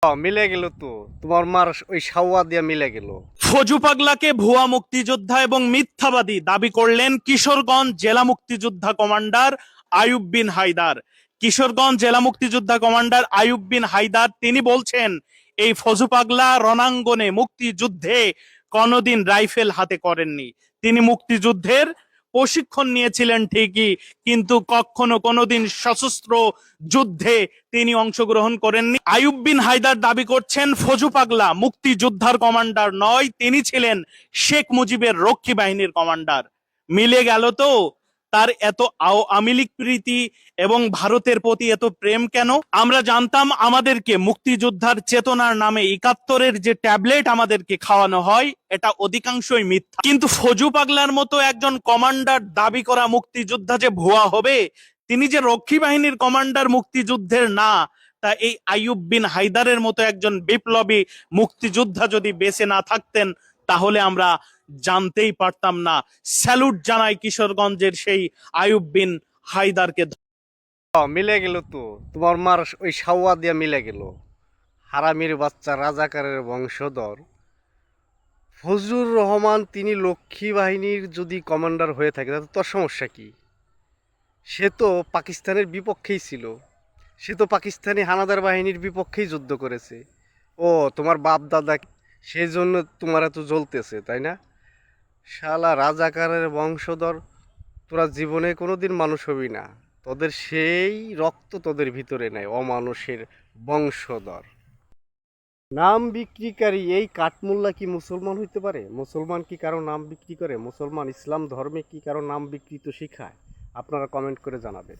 মিলে গেল তো, তোমার মার ওই সাওয়া দিয়া মিলে গেল। ফজু পাগলাকে ভুয়া মুক্তিযোদ্ধা এবং মিথ্যাবাদী দাবি করলেন কিশোরগঞ্জ জেলা মুক্তিযোদ্ধা কমান্ডার আইয়ুব বিন হায়দার। কিশোরগঞ্জ জেলা মুক্তিযোদ্ধা কমান্ডার আইয়ুব বিন হায়দার তিনি বলছেন, এই ফজু পাগলা রণাঙ্গনে মুক্তিযুদ্ধে কোনোদিন রাইফেল হাতে করেননি। তিনি মুক্তিযুদ্ধের প্রশিক্ষণ নিয়েছিলেন ঠিকই, কিন্তু কখনো কোনোদিন সশস্ত্র যুদ্ধে তিনি অংশগ্রহণ করেননি। আইয়ুব বিন হায়দার দাবি করছেন ফজু পাগলা মুক্তিযোদ্ধার কমান্ডার নয়, তিনি ছিলেন শেখ মুজিবের রক্ষী বাহিনীর কমান্ডার। মিলে গেল তো? তার এত আওয়ামী লীগ প্রীতি এবং ভারতের প্রতি এত প্রেম কেন? আমরা জানতাম আমাদেরকে মুক্তিযোদ্ধার চেতনার নামে ৭১-এর যে ট্যাবলেট আমাদেরকে খাওয়ানো হয় এটা অধিকাংশই মিথ্যা। কিন্তু ফজু পাগলার মতো একজন কমান্ডার দাবি করা মুক্তিযোদ্ধা যে ভুয়া হবে, তিনি যে রক্ষী বাহিনীর কমান্ডার মুক্তিযুদ্ধের না, তা এই আইয়ুব বিন হায়দারের মতো একজন বিপ্লবী মুক্তিযোদ্ধা যদি বেঁচে না থাকতেন তাহলে আমরা জানতেই পারতাম না। স্যালুট জানাই কিশোরগঞ্জের সেই আইয়ুব বিন হায়দারকে। মিলে গেল তো, তোমার মার ওই সাওয়া দিয়া মিলে গেল। হারামির বাচ্চা, রাজাকারের বংশধর ফজলুর রহমান, তিনি লক্ষ্মী বাহিনীর যদি কমান্ডার হয়ে থাকে তাহলে তোর সমস্যা কি? সে তো পাকিস্তানের বিপক্ষেই ছিল, সে তো পাকিস্তানি হানাদার বাহিনীর বিপক্ষেই যুদ্ধ করেছে। ও তোমার বাপ দাদা, সেই জন্য তোমার এত জ্বলতেছে, তাই না? শালা রাজাকারের বংশধর, তোরা জীবনে কোনোদিন মানুষ হবি না। তোদের সেই রক্ত তোদের ভিতরে নেই, অমানুষের বংশধর। নাম বিক্রিকারী এই কাঠমোল্লা কি মুসলমান হইতে পারে? মুসলমান কি কারো নাম বিক্রি করে? মুসলমান ইসলাম ধর্মে কি কারো নাম বিকৃত শিখায়? আপনারা কমেন্ট করে জানাবেন।